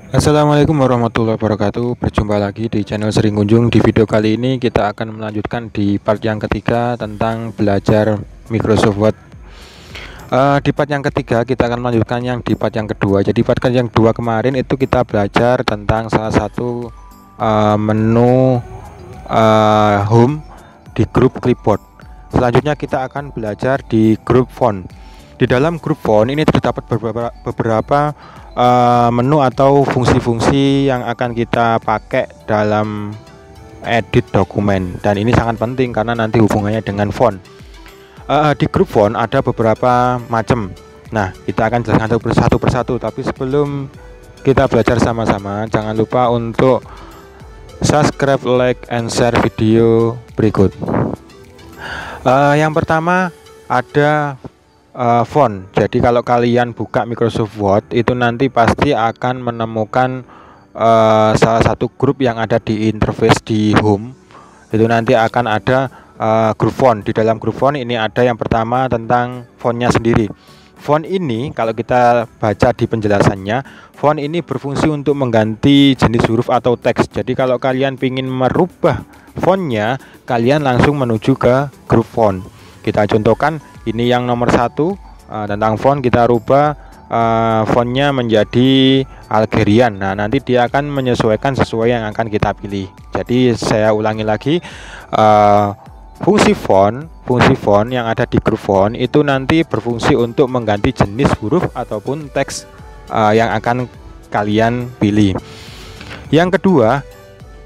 Assalamualaikum warahmatullahi wabarakatuh. Berjumpa lagi di channel Sering Kunjung. Di video kali ini kita akan melanjutkan di part yang ketiga tentang belajar Microsoft Word. Di part yang ketiga kita akan melanjutkan yang di part yang kedua. Jadi part yang kedua kemarin itu kita belajar tentang salah satu menu home di grup clipboard. Selanjutnya kita akan belajar di grup font. Di dalam grup font ini terdapat beberapa menu atau fungsi-fungsi yang akan kita pakai dalam edit dokumen, dan ini sangat penting karena nanti hubungannya dengan font. Di grup font ada beberapa macam. Nah, kita akan jelaskan satu persatu, tapi sebelum kita belajar sama-sama, jangan lupa untuk subscribe, like, and share video berikut. Yang pertama ada font. Jadi kalau kalian buka Microsoft Word itu nanti pasti akan menemukan salah satu grup yang ada di interface di home. Itu nanti akan ada grup font. Di dalam grup font ini ada yang pertama tentang fontnya sendiri. Font ini kalau kita baca di penjelasannya, font ini berfungsi untuk mengganti jenis huruf atau teks. Jadi kalau kalian ingin merubah fontnya, kalian langsung menuju ke grup font. Kita contohkan, ini yang nomor 1 tentang font, kita rubah fontnya menjadi Algerian. Nah, nanti dia akan menyesuaikan sesuai yang akan kita pilih. Jadi saya ulangi lagi, fungsi font yang ada di grup font itu nanti berfungsi untuk mengganti jenis huruf ataupun teks yang akan kalian pilih. Yang kedua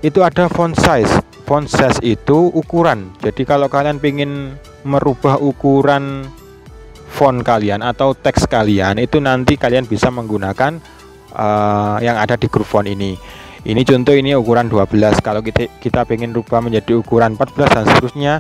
itu ada font size. Font size itu ukuran. Jadi kalau kalian ingin merubah ukuran font kalian atau teks kalian, itu nanti kalian bisa menggunakan yang ada di grup font ini. Ini contoh, ini ukuran 12. Kalau kita ingin rubah menjadi ukuran 14 dan seterusnya,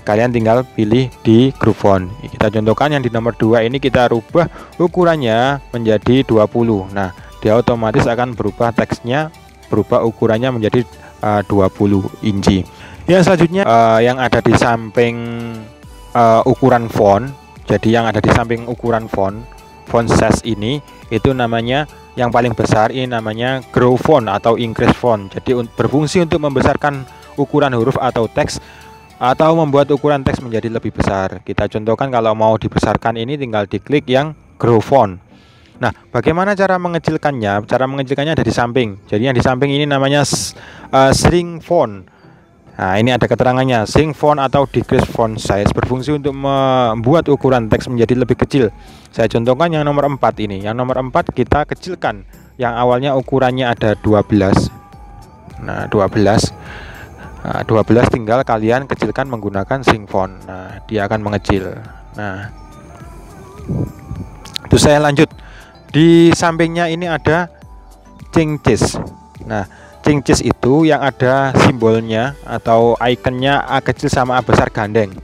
kalian tinggal pilih di grup font. Kita contohkan yang di nomor 2 ini, kita rubah ukurannya menjadi 20. Nah, dia otomatis akan berubah teksnya, berubah ukurannya menjadi 20 inci. Yang selanjutnya yang ada di samping ukuran font. Jadi yang ada di samping ukuran font size ini, itu namanya yang paling besar, ini namanya grow font atau increase font. Jadi berfungsi untuk membesarkan ukuran huruf atau teks, atau membuat ukuran teks menjadi lebih besar. Kita contohkan, kalau mau dibesarkan ini tinggal diklik yang grow font. Nah, bagaimana cara mengecilkannya? Cara mengecilkannya ada di samping. Jadi yang di samping ini namanya shrink font. Nah, ini ada keterangannya, shrink font atau decrease font size, berfungsi untuk membuat ukuran teks menjadi lebih kecil. Saya contohkan yang nomor 4 ini. Yang nomor 4 kita kecilkan. Yang awalnya ukurannya ada 12. Nah, 12 tinggal kalian kecilkan menggunakan shrink font. Nah, dia akan mengecil. Nah, itu saya lanjut. Di sampingnya ini ada changes. Nah, changes itu yang ada simbolnya atau ikonnya A kecil sama A besar gandeng.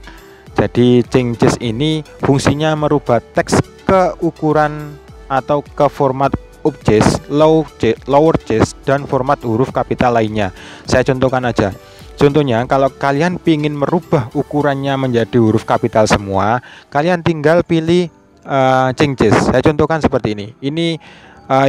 Jadi changes ini fungsinya merubah teks ke ukuran atau ke format uppercase, lowercase, dan format huruf kapital lainnya. Saya contohkan aja. Contohnya, kalau kalian ingin merubah ukurannya menjadi huruf kapital semua, kalian tinggal pilih changes. Saya contohkan seperti ini. Ini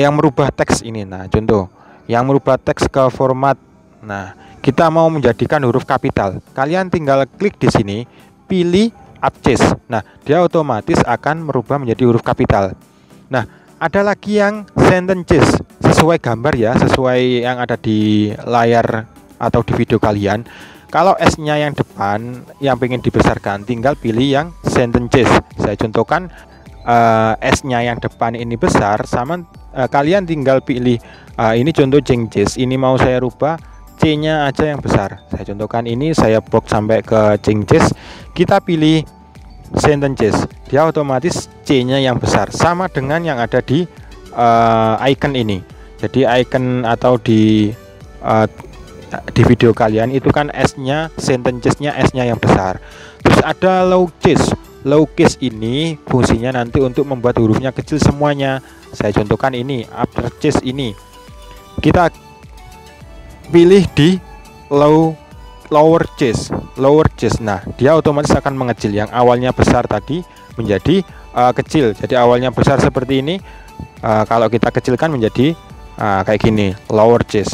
yang merubah teks ini. Nah, contoh yang merubah teks ke format. Nah, kita mau menjadikan huruf kapital. Kalian tinggal klik di sini, pilih uppercase. Nah, dia otomatis akan merubah menjadi huruf kapital. Nah, ada lagi yang sentences, sesuai gambar ya, sesuai yang ada di layar atau di video kalian. Kalau S-nya yang depan yang pengen dibesarkan, tinggal pilih yang sentences. Saya contohkan, S-nya yang depan ini besar, sama kalian tinggal pilih ini contoh changes. Ini mau saya rubah C-nya aja yang besar. Saya contohkan ini, saya box sampai ke changes. Kita pilih sentences, dia otomatis C-nya yang besar, sama dengan yang ada di icon ini. Jadi icon atau di video kalian itu kan S-nya, sentencesnya S-nya yang besar. Terus ada lowercase. Lowercase ini fungsinya nanti untuk membuat hurufnya kecil semuanya. Saya contohkan ini uppercase, ini kita pilih di lowercase. Nah, dia otomatis akan mengecil. Yang awalnya besar tadi menjadi kecil. Jadi awalnya besar seperti ini, kalau kita kecilkan menjadi kayak gini, lowercase.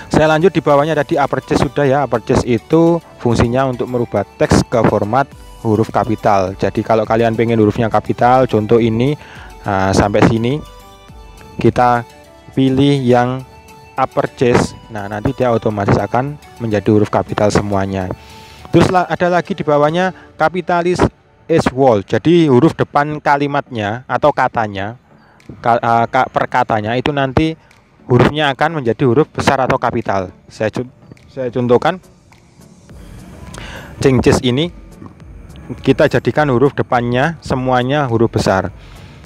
Saya lanjut di bawahnya tadi uppercase sudah ya. Uppercase itu fungsinya untuk merubah teks ke format huruf kapital. Jadi kalau kalian pengen hurufnya kapital, contoh ini sampai sini, kita pilih yang uppercase. Nah, nanti dia otomatis akan menjadi huruf kapital semuanya. Terus ada lagi di bawahnya capitalis as well. Jadi huruf depan kalimatnya atau katanya, perkatanya itu nanti hurufnya akan menjadi huruf besar atau kapital. Saya contohkan, changes ini kita jadikan huruf depannya semuanya huruf besar.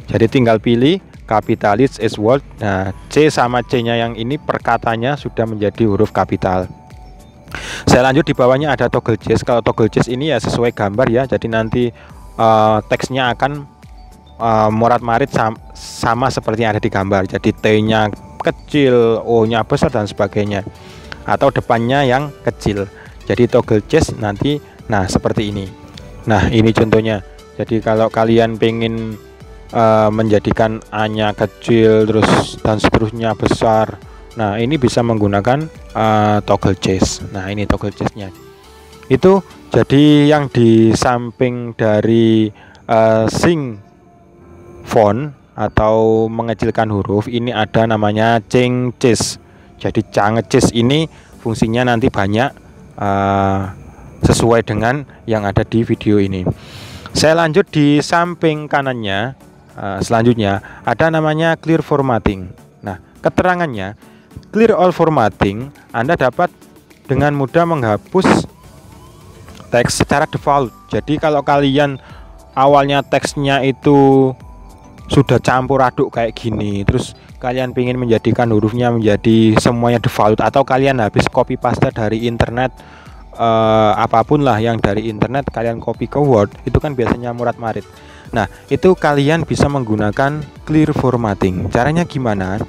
Jadi tinggal pilih capitalis as well. Nah, C sama C-nya yang ini perkatanya sudah menjadi huruf kapital. Saya lanjut di bawahnya ada toggle case. Kalau toggle case ini ya sesuai gambar ya. Jadi nanti teksnya akan morat-marit sama seperti yang ada di gambar. Jadi T-nya kecil, O-nya besar dan sebagainya, atau depannya yang kecil. Jadi toggle case nanti seperti ini. Nah, ini contohnya. Jadi kalau kalian pengen menjadikan A-nya kecil terus dan seterusnya besar, nah ini bisa menggunakan toggle case. Nah, ini toggle case-nya. Itu jadi yang di samping dari sync font atau mengecilkan huruf, ini ada namanya changes. Jadi changes ini fungsinya nanti banyak sesuai dengan yang ada di video ini. Saya lanjut di samping kanannya. Selanjutnya ada namanya clear formatting. Nah, keterangannya clear all formatting, Anda dapat dengan mudah menghapus teks secara default. Jadi kalau kalian awalnya teksnya itu sudah campur aduk kayak gini, terus kalian ingin menjadikan hurufnya menjadi semuanya default, atau kalian habis copy paste dari internet, apapun lah yang dari internet kalian copy ke Word, itu kan biasanya murat-marit. Nah, itu kalian bisa menggunakan clear formatting. Caranya gimana?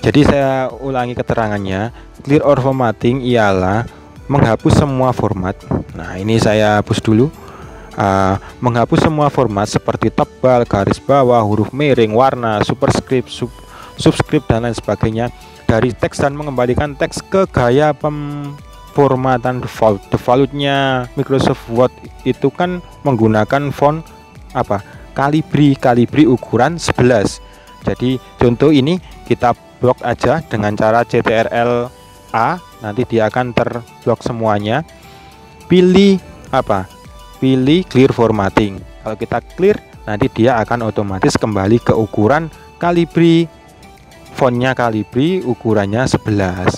Jadi saya ulangi keterangannya. Clear all formatting ialah menghapus semua format. Nah, ini saya hapus dulu. Menghapus semua format seperti tebal, garis bawah, huruf miring, warna, superscript, subscript dan lain sebagainya dari teks dan mengembalikan teks ke gaya pemformatan default. Defaultnya Microsoft Word itu kan menggunakan font Calibri ukuran 11. Jadi contoh ini kita blok aja dengan cara CTRL A, nanti dia akan terblok semuanya. Pilih pilih clear formatting. Kalau kita clear, nanti dia akan otomatis kembali ke ukuran Calibri, fontnya Calibri, ukurannya 11.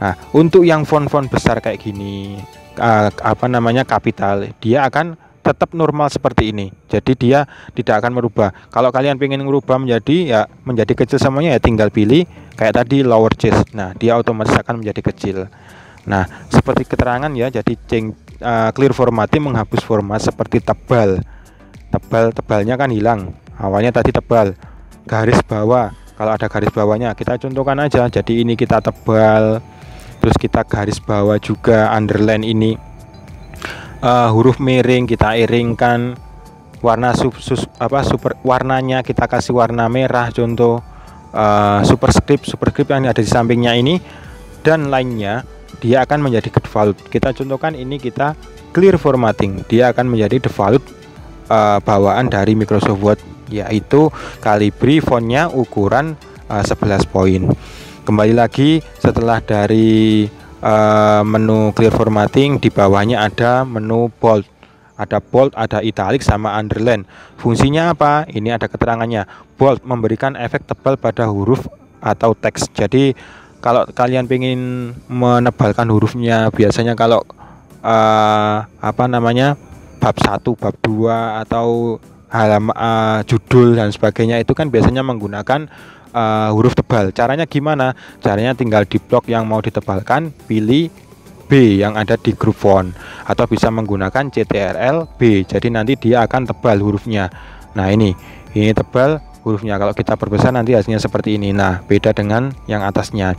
Nah, untuk yang font-font besar kayak gini, kapital, dia akan tetap normal seperti ini. Jadi dia tidak akan merubah. Kalau kalian pengen merubah menjadi kecil semuanya, ya tinggal pilih kayak tadi lowercase. Nah, dia otomatis akan menjadi kecil. Nah, seperti keterangan ya. Jadi clear formatting menghapus format seperti tebalnya kan hilang. Awalnya tadi tebal. Garis bawah, kalau ada garis bawahnya kita contohkan aja. Jadi ini kita tebal, terus kita garis bawah juga, underline ini. Huruf miring kita iringkan, warna warnanya kita kasih warna merah contoh. Superscript yang ada di sampingnya ini dan lainnya, dia akan menjadi default. Kita contohkan ini, kita clear formatting, dia akan menjadi default bawaan dari Microsoft Word, yaitu Calibri, fontnya ukuran 11 poin. Kembali lagi, setelah dari menu clear formatting, di bawahnya ada menu bold. Ada bold, ada italic sama underline. Fungsinya apa? Ini ada keterangannya. Bold memberikan efek tebal pada huruf atau teks. Jadi kalau kalian ingin menebalkan hurufnya, biasanya kalau bab 1, bab 2 atau halaman judul dan sebagainya, itu kan biasanya menggunakan huruf tebal. Caranya gimana? Caranya tinggal di blok yang mau ditebalkan, pilih B yang ada di grup font, atau bisa menggunakan CTRL B. Jadi nanti dia akan tebal hurufnya. Nah, ini tebal hurufnya. Kalau kita perbesar nanti hasilnya seperti ini. Nah, beda dengan yang atasnya.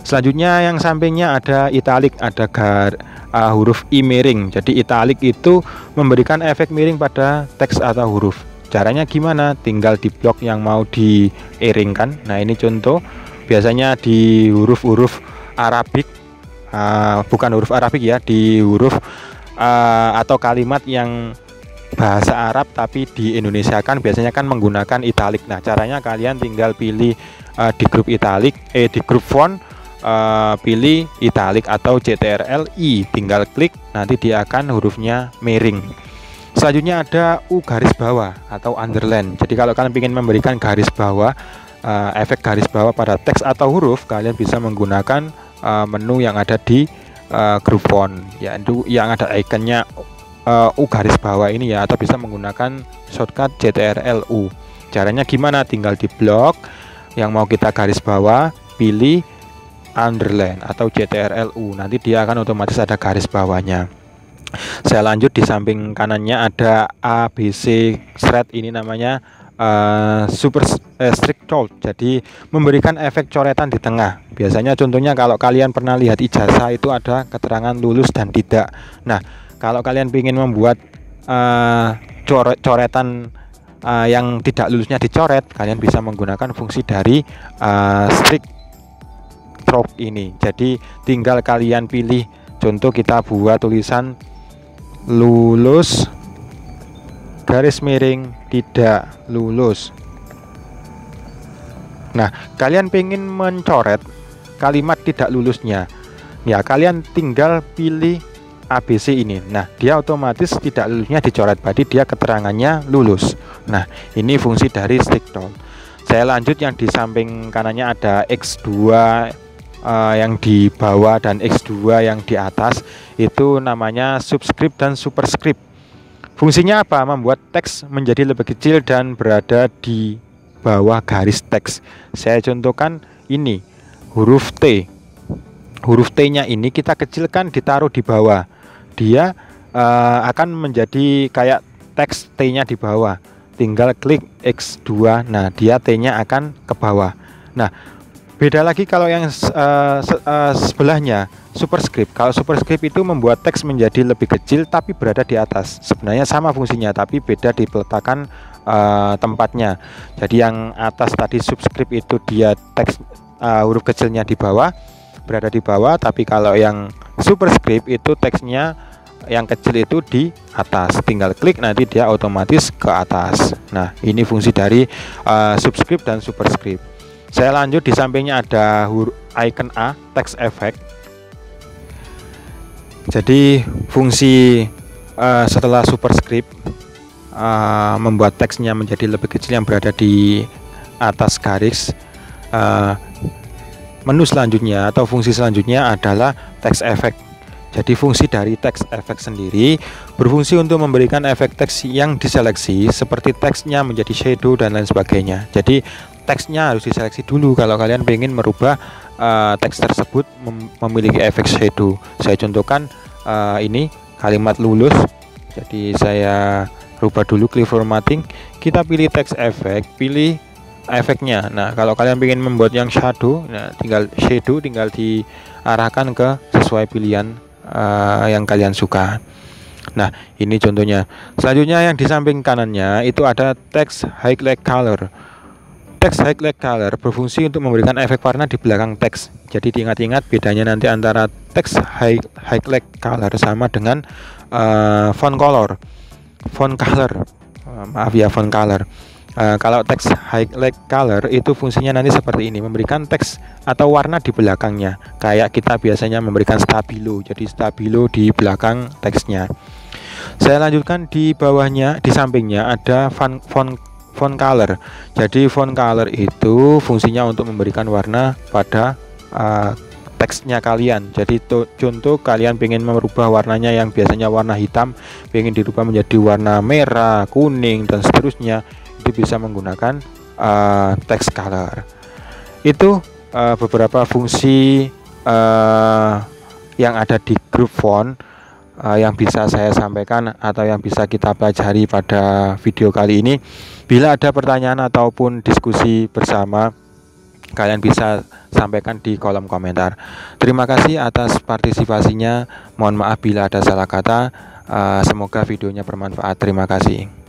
Selanjutnya yang sampingnya ada italic, ada huruf I miring. Jadi italic itu memberikan efek miring pada teks atau huruf. Caranya gimana? Tinggal di blok yang mau diiringkan. Nah, ini contoh biasanya di huruf-huruf Arabik, bukan huruf Arabik ya, di huruf atau kalimat yang bahasa Arab tapi di Indonesia kan biasanya kan menggunakan italik. Nah, caranya kalian tinggal pilih di grup italik, di grup font, pilih italik atau CTRL-I, tinggal klik, nanti dia akan hurufnya miring. Selanjutnya ada U garis bawah atau underline. Jadi kalau kalian ingin memberikan garis bawah, efek garis bawah pada teks atau huruf, kalian bisa menggunakan menu yang ada di grup font, yaitu yang ada ikonnya U garis bawah ini ya, atau bisa menggunakan shortcut CTRL-U. Caranya gimana? Tinggal di blok yang mau kita garis bawah, pilih underline atau CTRL-U, nanti dia akan otomatis ada garis bawahnya. Saya lanjut, di samping kanannya ada ABC shred, ini namanya super strict cold, jadi memberikan efek coretan di tengah. Biasanya contohnya kalau kalian pernah lihat ijazah itu ada keterangan lulus dan tidak. Nah, kalau kalian ingin membuat coretan yang tidak lulusnya dicoret, kalian bisa menggunakan fungsi dari strict stroke ini. Jadi tinggal kalian pilih, contoh kita buat tulisan lulus garis miring tidak lulus. Nah, kalian pengen mencoret kalimat tidak lulusnya ya, kalian tinggal pilih ABC ini. Nah, dia otomatis tidak lulusnya dicoret, berarti dia keterangannya lulus. Nah, ini fungsi dari stick tool. Saya lanjut, yang di samping kanannya ada X2 yang di bawah dan X2 yang di atas, itu namanya subscript dan superscript. Fungsinya apa? Membuat teks menjadi lebih kecil dan berada di bawah garis teks. Saya contohkan ini, huruf T. Huruf T-nya ini kita kecilkan, ditaruh di bawah. Dia akan menjadi kayak teks T-nya di bawah. Tinggal klik X2, nah dia T-nya akan ke bawah. Nah, beda lagi kalau yang sebelahnya superscript. Kalau superscript itu membuat teks menjadi lebih kecil tapi berada di atas. Sebenarnya sama fungsinya tapi beda di peletakan tempatnya. Jadi yang atas tadi subscript itu dia teks huruf kecilnya di bawah, berada di bawah, tapi kalau yang superscript itu teksnya yang kecil itu di atas. Tinggal klik, nanti dia otomatis ke atas. Nah, ini fungsi dari subscript dan superscript. Saya lanjut, di sampingnya ada icon A, text effect. Jadi fungsi setelah superscript membuat teksnya menjadi lebih kecil yang berada di atas garis. Menu selanjutnya atau fungsi selanjutnya adalah text effect. Jadi fungsi dari text effect sendiri berfungsi untuk memberikan efek teks yang diseleksi, seperti teksnya menjadi shadow dan lain sebagainya. Jadi teksnya harus diseleksi dulu kalau kalian ingin merubah teks tersebut memiliki efek shadow. Saya contohkan ini kalimat lulus. Jadi saya rubah dulu, klik formatting, kita pilih text effect, pilih efeknya. Nah, kalau kalian ingin membuat yang shadow, nah tinggal shadow, tinggal diarahkan ke sesuai pilihan yang kalian suka. Nah, ini contohnya. Selanjutnya yang di samping kanannya itu ada text highlight color. Text highlight color berfungsi untuk memberikan efek warna di belakang teks. Jadi diingat-ingat bedanya nanti antara text highlight color sama dengan font color. Font color, maaf ya, font color. Kalau teks highlight color itu fungsinya nanti seperti ini, memberikan teks atau warna di belakangnya, kayak kita biasanya memberikan stabilo. Jadi stabilo di belakang teksnya. Saya lanjutkan, di bawahnya, di sampingnya ada font color. Jadi font color itu fungsinya untuk memberikan warna pada teksnya kalian. Jadi contoh kalian pengen merubah warnanya yang biasanya warna hitam, pengen dirubah menjadi warna merah, kuning dan seterusnya, itu bisa menggunakan text color. Itu beberapa fungsi yang ada di grup font yang bisa saya sampaikan atau yang bisa kita pelajari pada video kali ini. Bila ada pertanyaan ataupun diskusi bersama, kalian bisa sampaikan di kolom komentar. Terima kasih atas partisipasinya. Mohon maaf bila ada salah kata. Semoga videonya bermanfaat. Terima kasih.